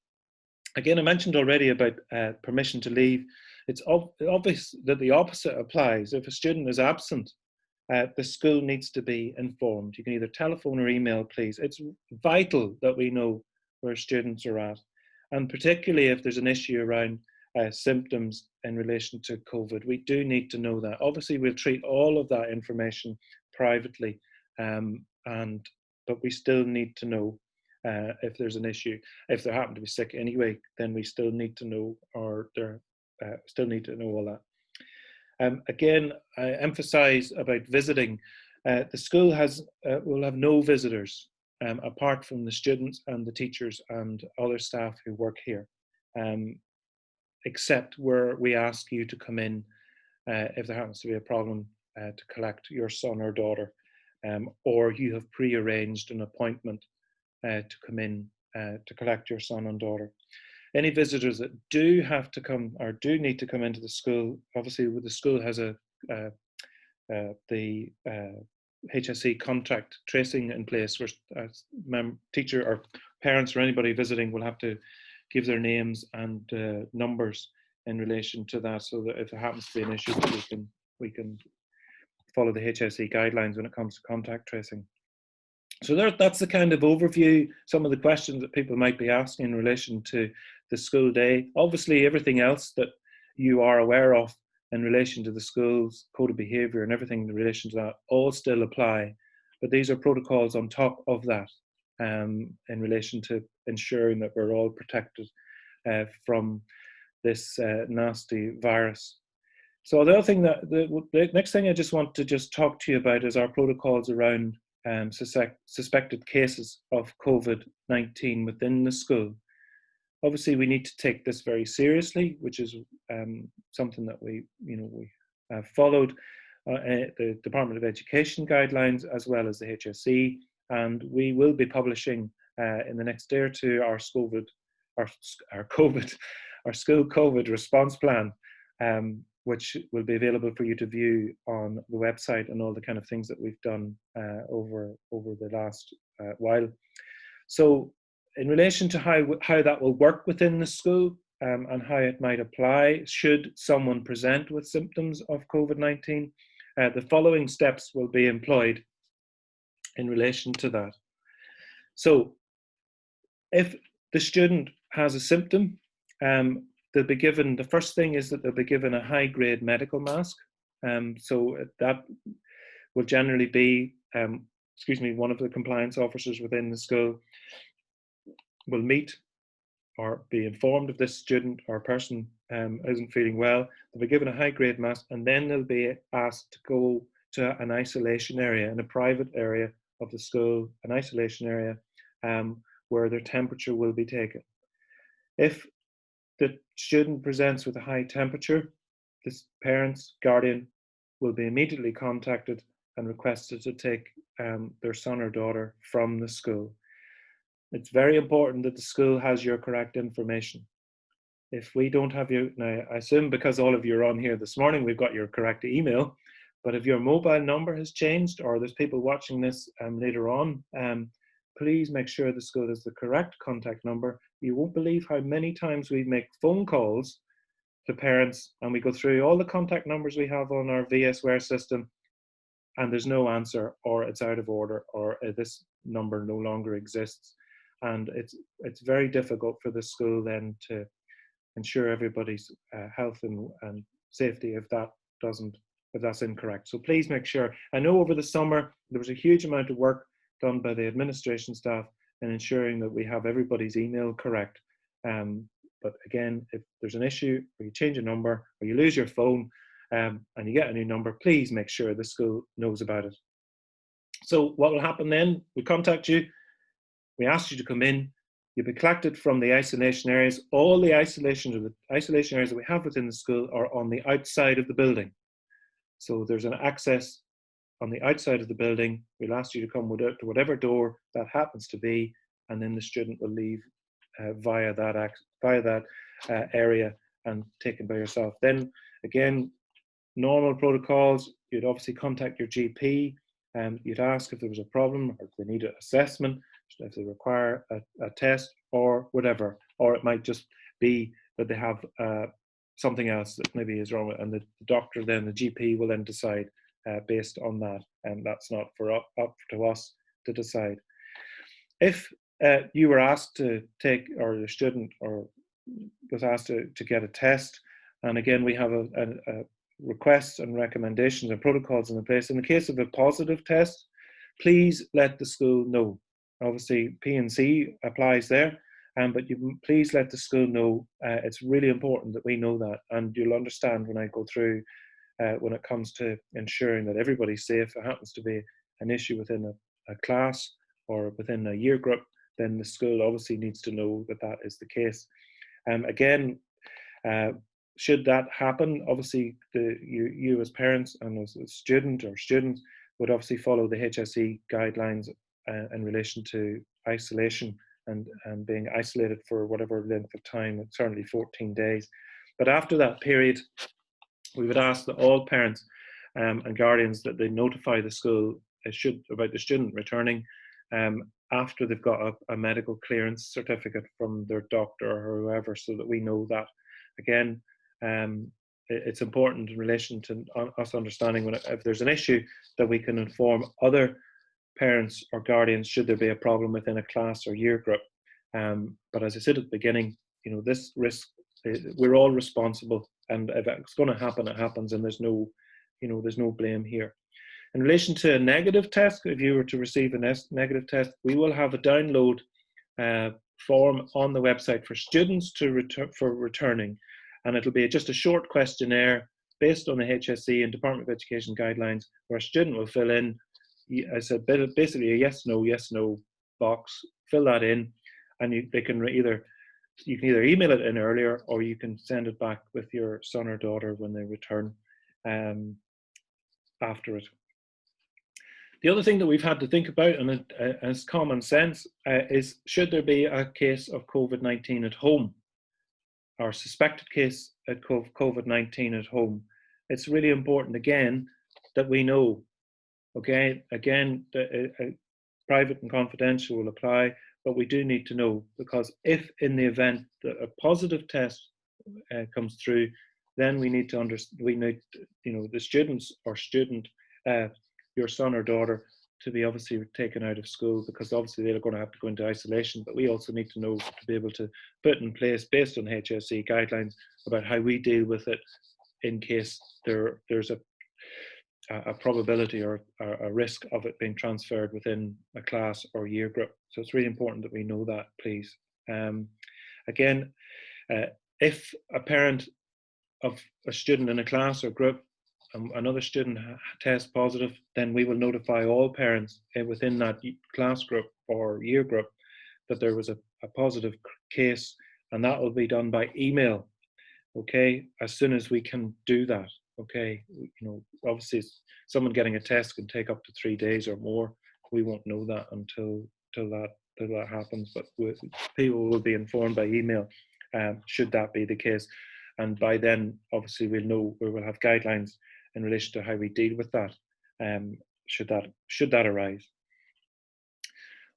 Again, I mentioned already about permission to leave. It's obvious that the opposite applies. If a student is absent, the school needs to be informed. You can either telephone or email, please. It's vital that we know where students are at, and particularly if there's an issue around symptoms in relation to COVID, we do need to know that. Obviously, we'll treat all of that information privately, but we still need to know if there's an issue. If they happen to be sick anyway, then we still need to know, or still need to know all that. Again, I emphasize about visiting. The school will have no visitors apart from the students and the teachers and other staff who work here, except where we ask you to come in if there happens to be a problem to collect your son or daughter, or you have pre-arranged an appointment to come in to collect your son and daughter. Any visitors that do have to come or do need to come into the school, obviously the school has the HSE contact tracing in place, where teacher or parents or anybody visiting will have to give their names and numbers in relation to that, so that if there happens to be an issue, we can follow the HSE guidelines when it comes to contact tracing. So that's the kind of overview, some of the questions that people might be asking in relation to the school day. Obviously, everything else that you are aware of in relation to the school's code of behaviour and everything in relation to that all still apply. But these are protocols on top of that in relation to ensuring that we're all protected from this nasty virus. So the other thing the next thing I just want to talk to you about is our protocols around suspected cases of COVID-19 within the school. Obviously, we need to take this very seriously, which is something that we have followed the Department of Education guidelines as well as the HSE, and we will be publishing in the next day or two our school COVID response plan, which will be available for you to view on the website, and all the kind of things that we've done over the last while. So in relation to how that will work within the school and how it might apply, should someone present with symptoms of COVID-19, the following steps will be employed in relation to that. So if the student has a symptom, they'll be given, the first thing is that they'll be given a high-grade medical mask. So that will generally be, one of the compliance officers within the school will meet or be informed if this student or person isn't feeling well. They'll be given a high-grade mask, and then they'll be asked to go to an isolation area, in a private area of the school, an isolation area where their temperature will be taken. If the student presents with a high temperature, the parents, guardian will be immediately contacted and requested to take their son or daughter from the school. It's very important that the school has your correct information. If we don't have you, now I assume because all of you are on here this morning, we've got your correct email, but if your mobile number has changed or there's people watching this later on, please make sure the school has the correct contact number. You won't believe how many times we make phone calls to parents and we go through all the contact numbers we have on our VSWare system and there's no answer, or it's out of order, or this number no longer exists. And it's very difficult for the school then to ensure everybody's health and safety if that's incorrect. So please make sure. I know over the summer there was a huge amount of work done by the administration staff in ensuring that we have everybody's email correct. But again, if there's an issue or you change a number or you lose your phone and you get a new number, please make sure the school knows about it. So what will happen then? We contact you, we ask you to come in, you'll be collected from the isolation areas. All the isolation areas that we have within the school are on the outside of the building. So there's an access on the outside of the building. We'll ask you to come to whatever door that happens to be, and then the student will leave via that area and taken by yourself. Then again, normal protocols, you'd obviously contact your GP and you'd ask if there was a problem or if they need an assessment, if they require a test or whatever, or it might just be that they have something else that maybe is wrong, and the doctor then, the GP will then decide based on that, and that's not up to us to decide. If you were asked to take, or the student or was asked to get a test, and again we have a requests and recommendations and protocols in place. In the case of a positive test, please let the school know. Obviously P&C applies there, but please let the school know. It's really important that we know that, and you'll understand when I go through when it comes to ensuring that everybody's safe. If it happens to be an issue within a class or within a year group, then the school obviously needs to know that that is the case. Again, should that happen, obviously you as parents and as a student or students would obviously follow the HSE guidelines in relation to isolation and being isolated for whatever length of time, it's certainly 14 days. But after that period, we would ask that all parents and guardians that they notify the school about the student returning after they've got a medical clearance certificate from their doctor or whoever, so that we know that. Again, it's important in relation to us understanding if there's an issue that we can inform other parents or guardians should there be a problem within a class or year group. But as I said at the beginning, this risk, we're all responsible, and if it's going to happen, it happens, and there's no blame here. In relation to a negative test, if you were to receive a negative test, we will have a download form on the website for students for returning, and it'll be just a short questionnaire based on the HSE and Department of Education guidelines, where a student will fill in, I said, basically a yes no box. Fill that in, and you can either email it in earlier, or you can send it back with your son or daughter when they return after it. The other thing that we've had to think about, and it's common sense, is should there be a case of COVID-19 at home, or suspected case of COVID-19 at home. It's really important, again, that we know. Okay, again, private and confidential will apply, but we do need to know, because if in the event that a positive test comes through, then we need to the students or student, your son or daughter, to be obviously taken out of school, because obviously they're going to have to go into isolation. But we also need to know, to be able to put in place, based on HSE guidelines, about how we deal with it in case there's a probability or a risk of it being transferred within a class or year group. So it's really important that we know that, please. Again, if a parent of a student in a class or group, another student tests positive, then we will notify all parents within that class group or year group that there was a positive case, and that will be done by email, okay, as soon as we can do that. Okay, obviously someone getting a test can take up to 3 days or more. We won't know that until that happens, but people will be informed by email should that be the case. And by then, obviously, we will have guidelines in relation to how we deal with that, should that arise.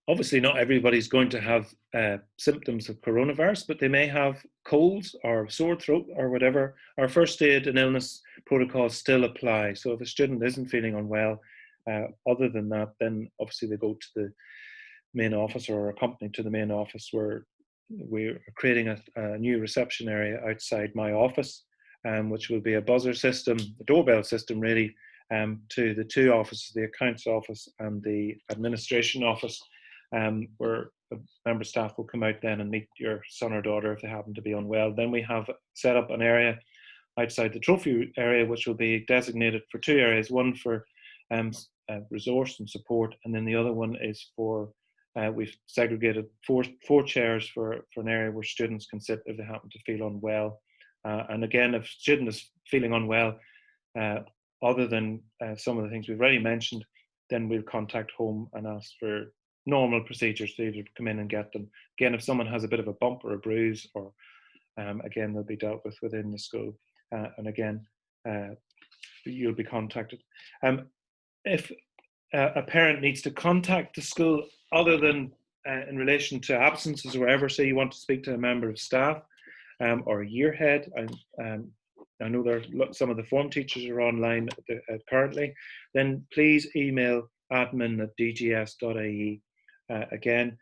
Obviously, not everybody's going to have symptoms of coronavirus, but they may have colds or sore throat or whatever. Our first aid and illness protocols still apply. So if a student isn't feeling unwell, other than that, then obviously they go to the main office or accompanied to the main office, where we're creating a new reception area outside my office, which will be a buzzer system, a doorbell system really, to the two offices, the accounts office and the administration office, where the member staff will come out then and meet your son or daughter if they happen to be unwell. Then we have set up an area outside the trophy area, which will be designated for two areas, one for resource and support, and then the other one is for we've segregated four chairs for an area where students can sit if they happen to feel unwell. And again, if a student is feeling unwell, other than some of the things we've already mentioned, then we'll contact home and ask for normal procedures to either come in and get them. Again, if someone has a bit of a bump or a bruise, or again, they'll be dealt with within the school. And again, you'll be contacted. If a parent needs to contact the school other than in relation to absences or whatever, say you want to speak to a member of staff or a year head, I know there are some of the form teachers are online currently, then please email admin@dgs.ie again,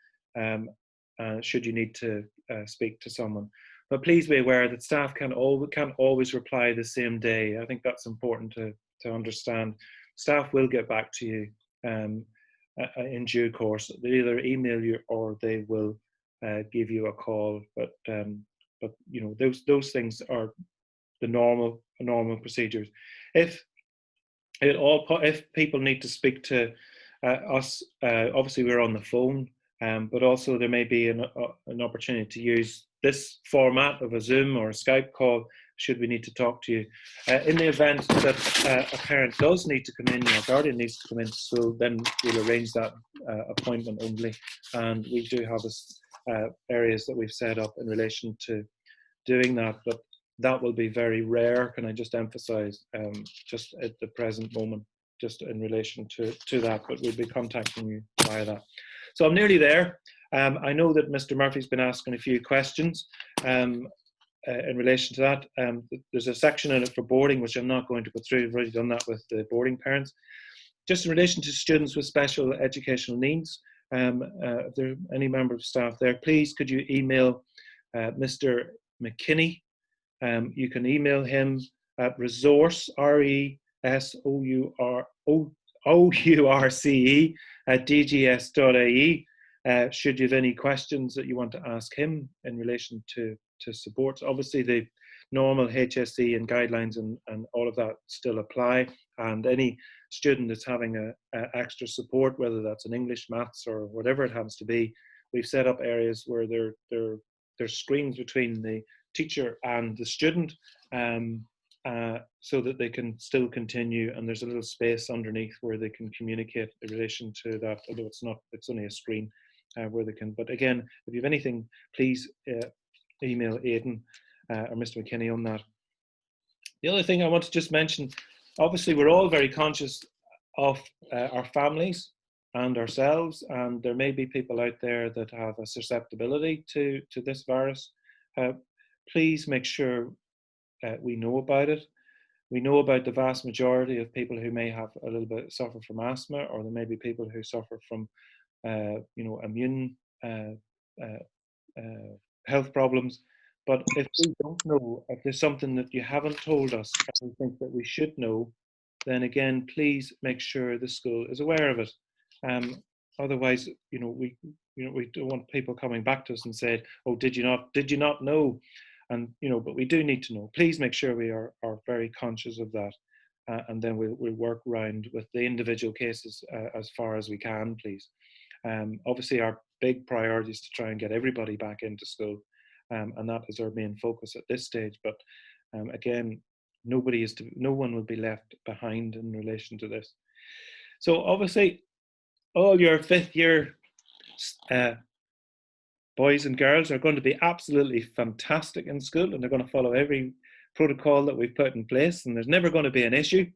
should you need to speak to someone. But please be aware that staff can't always reply the same day. I think that's important to understand. Staff will get back to you in due course. They either email you or they will give you a call. But those things are the normal procedures. If people need to speak to us, obviously we're on the phone, but also there may be an opportunity to use this format of a Zoom or a Skype call should we need to talk to you. In the event that a parent does need to come in, or guardian needs to come in to school, then we'll arrange that appointment only. And we do have areas that we've set up in relation to doing that, but that will be very rare, can I just emphasize, just at the present moment, just in relation to that, but we'll be contacting you via that. So I'm nearly there. I know that Mr. Murphy's been asking a few questions in relation to that. There's a section in it for boarding, which I'm not going to go through. I've already done that with the boarding parents. Just in relation to students with special educational needs, if there are any member of staff there, please could you email Mr. McKinney. You can email him at resource, RESOURCE @dgs.ie. Should you have any questions that you want to ask him in relation to support. Obviously the normal HSE and guidelines and all of that still apply, and any student that's having a extra support, whether that's in English, maths or whatever it happens to be, we've set up areas where there's screens between the teacher and the student, so that they can still continue, and there's a little space underneath where they can communicate in relation to that, although it's only a screen where they can. But again, if you have anything, please email Aidan or Mr. McKinney on that. The other thing I want to just mention, obviously we're all very conscious of our families and ourselves, and there may be people out there that have a susceptibility to this virus. Please make sure we know about it. We know about the vast majority of people who may have a little bit suffer from asthma, or there may be people who suffer from, immune uh, uh, health problems. But if we don't know, if there's something that you haven't told us and we think that we should know, then again, please make sure the school is aware of it. Otherwise, we don't want people coming back to us and said, "Oh, did you not know?" And but we do need to know. Please make sure we are very conscious of that, and then we'll work around with the individual cases as far as we can, please. Obviously, our big priority is to try and get everybody back into school, and that is our main focus at this stage. But again, no one will be left behind in relation to this. So obviously, all your fifth year boys and girls are going to be absolutely fantastic in school, and they're going to follow every protocol that we've put in place, and there's never going to be an issue.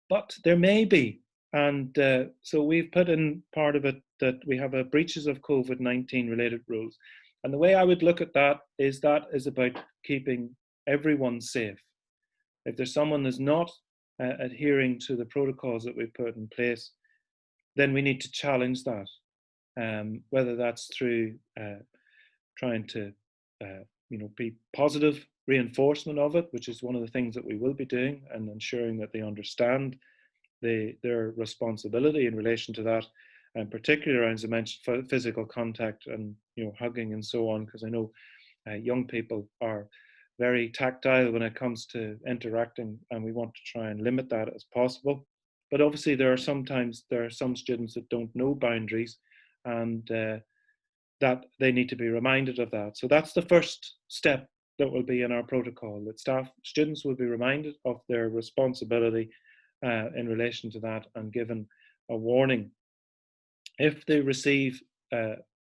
But there may be, and so we've put in part of it that we have a breaches of COVID-19 related rules. And the way I would look at that is about keeping everyone safe. If there's someone that's not adhering to the protocols that we've put in place, then we need to challenge that, whether that's through trying to be positive reinforcement of it, which is one of the things that we will be doing, and ensuring that they understand their responsibility in relation to that, and particularly around, as I mentioned, physical contact and hugging and so on, because I know young people are very tactile when it comes to interacting, and we want to try and limit that as possible. But obviously there are some students that don't know boundaries, and that they need to be reminded of that. So that's the first step that will be in our protocol, that students will be reminded of their responsibility in relation to that, and given a warning. If they receive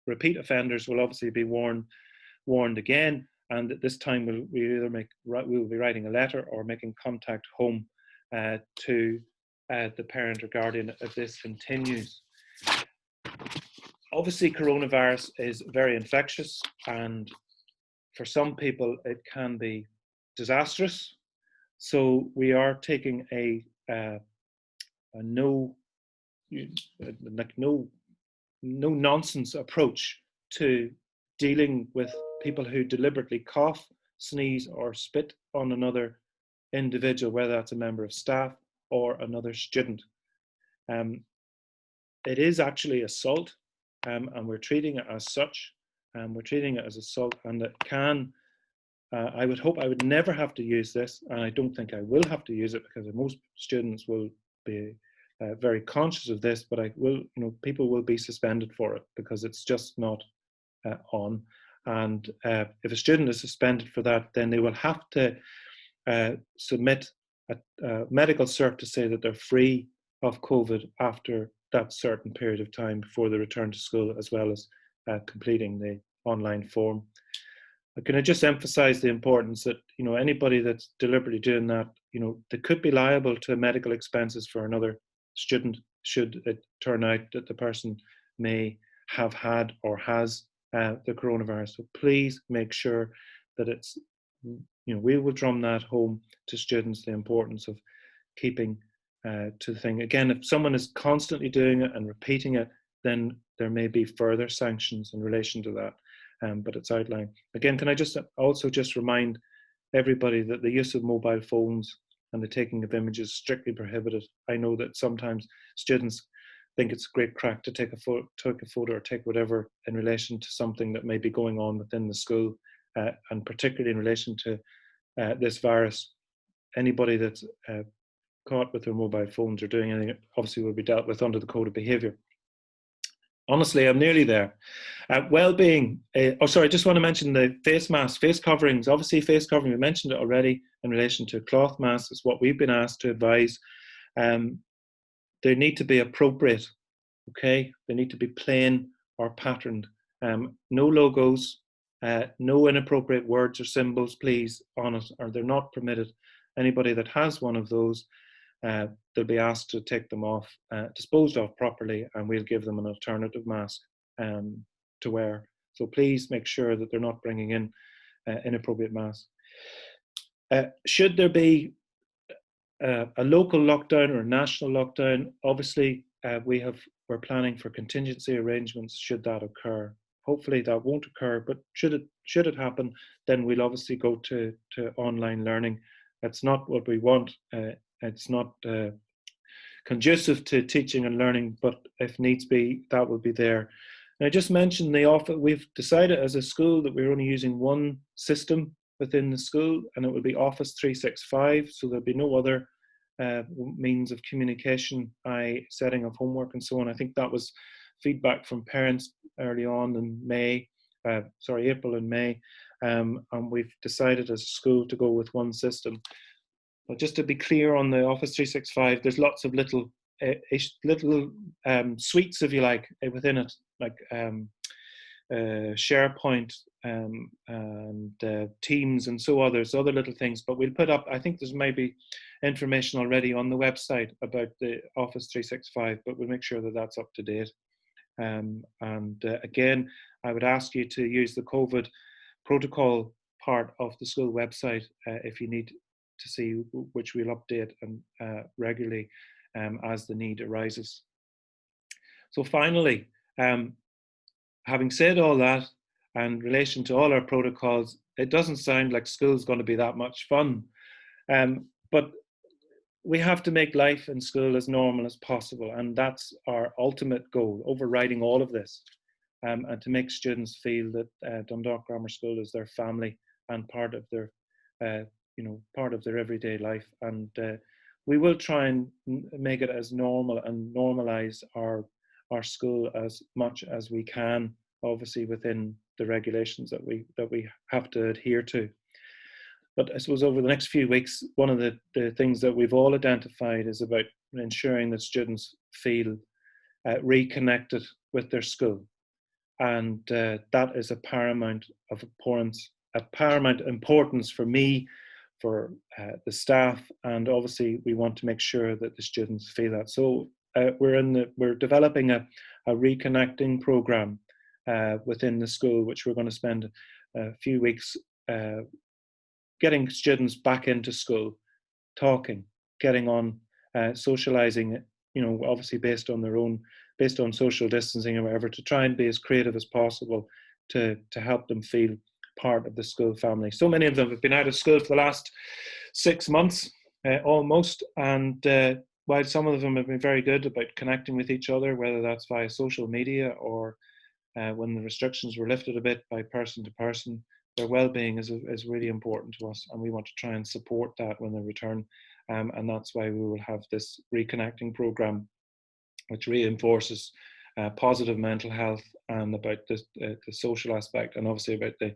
repeat offenders, will obviously be warned again, and at this time we will be writing a letter or making contact home to the parent or guardian if this continues. Obviously, coronavirus is very infectious, and for some people it can be disastrous. So we are taking a no nonsense approach to dealing with people who deliberately cough, sneeze, or spit on another individual, whether that's a member of staff or another student. It is actually assault, and we're treating it as such. We're treating it as assault, and it can. I would hope I would never have to use this, and I don't think I will have to use it, because most students will be very conscious of this. But people will be suspended for it, because it's just not on. And if a student is suspended for that, then they will have to submit a medical cert to say that they're free of COVID after that certain period of time before they return to school, as well as completing the online form. Can I just emphasize the importance that anybody that's deliberately doing that, they could be liable to medical expenses for another student should it turn out that the person may have had or has the coronavirus. So please make sure that it's, we will drum that home to students, the importance of keeping to the thing. Again, if someone is constantly doing it and repeating it, then there may be further sanctions in relation to that. But it's outlined. Again, can I also remind everybody that the use of mobile phones and the taking of images is strictly prohibited. I know that sometimes students think it's great crack to take a photo or take whatever in relation to something that may be going on within the school, and particularly in relation to this virus. Anybody that's caught with their mobile phones or doing anything obviously will be dealt with under the Code of Behaviour. Honestly, I'm nearly there. Well-being. I just want to mention the face masks, face coverings. Obviously, face covering, we mentioned it already in relation to cloth masks. Is what we've been asked to advise. They need to be appropriate, okay? They need to be plain or patterned. No logos, no inappropriate words or symbols, please, on it, or they're not permitted. Anybody that has one of those, they'll be asked to take them off, disposed of properly, and we'll give them an alternative mask to wear. So please make sure that they're not bringing in inappropriate masks. Should there be a local lockdown or a national lockdown, obviously we're planning for contingency arrangements should that occur. Hopefully that won't occur, but should it happen, then we'll obviously go to online learning. That's not what we want. It's not conducive to teaching and learning, but if needs be, that will be there. And I just mentioned the office. We've decided as a school that we're only using one system within the school, and it will be Office 365. So there'll be no other means of communication, setting of homework and so on. I think that was feedback from parents early on in April and May, and we've decided as a school to go with one system. But just to be clear on the Office 365, there's lots of little suites, if you like, within it, like SharePoint and Teams and so on. There's other little things, but we'll put up, I think there's maybe information already on the website about the Office 365, but we'll make sure that that's up to date. Again, I would ask you to use the COVID protocol part of the school website if you need to see, which we'll update and regularly as the need arises. So finally, having said all that, and in relation to all our protocols, it doesn't sound like school's going to be that much fun. But we have to make life in school as normal as possible, and that's our ultimate goal, overriding all of this, and to make students feel that Dundalk Grammar School is their family and part of their, part of their everyday life. And we will try and make it as normal and normalise our school as much as we can, obviously within the regulations that we have to adhere to. But I suppose over the next few weeks, one of the things that we've all identified is about ensuring that students feel reconnected with their school. And that is a paramount importance for me, for the staff, and obviously we want to make sure that the students feel that. So we're developing a reconnecting program within the school, which we're going to spend a few weeks getting students back into school, talking, getting on, socializing, obviously based on social distancing or whatever, to try and be as creative as possible to help them feel part of the school family. So many of them have been out of school for the last 6 months, almost, and while some of them have been very good about connecting with each other, whether that's via social media or when the restrictions were lifted a bit by person to person, their well-being is really important to us, and we want to try and support that when they return. And that's why we will have this reconnecting program, which reinforces positive mental health and about the social aspect, and obviously about the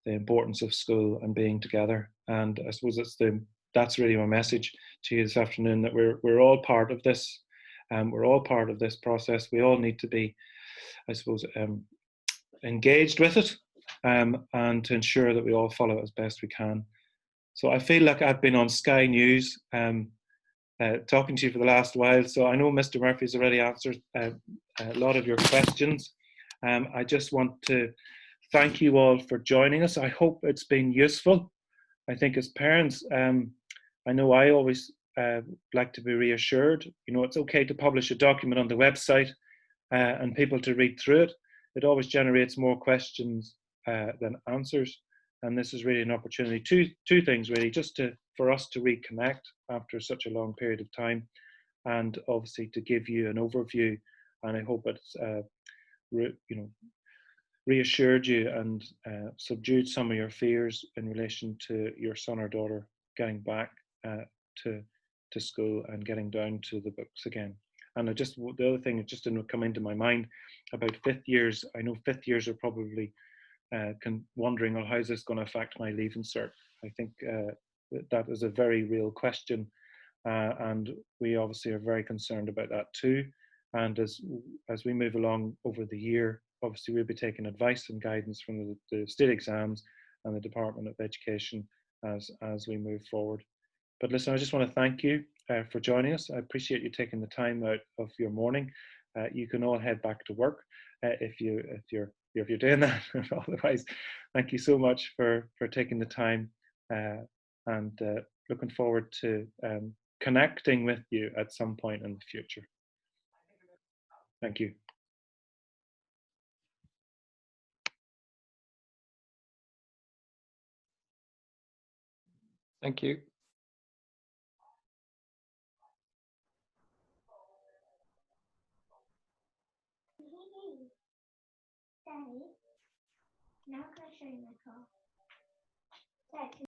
importance of school and being together. And I suppose that's really my message to you this afternoon, that we're all part of this. We're all part of this process. We all need to be, I suppose, engaged with it, and to ensure that we all follow it as best we can. So I feel like I've been on Sky News talking to you for the last while. So I know Mr. Murphy's already answered a lot of your questions. I just want to thank you all for joining us. I hope it's been useful. I think as parents, I know I always like to be reassured. It's okay to publish a document on the website and people to read through it. It always generates more questions than answers. And this is really an opportunity, two things really, just for us to reconnect after such a long period of time, and obviously to give you an overview. And I hope it's reassured you and subdued some of your fears in relation to your son or daughter getting back to school and getting down to the books again. And the other thing that just didn't come into my mind about fifth years. I know fifth years are probably wondering, oh, how's this going to affect my Leaving Cert? I think that is a very real question, and we obviously are very concerned about that too. And as we move along over the year, obviously we'll be taking advice and guidance from the state exams and the Department of Education as we move forward. But listen, I just want to thank you for joining us. I appreciate you taking the time out of your morning. You can all head back to work if you're doing that. Otherwise, thank you so much for taking the time, and looking forward to connecting with you at some point in the future. Thank you. Thank you. Daddy, now can I show you my car? Dad,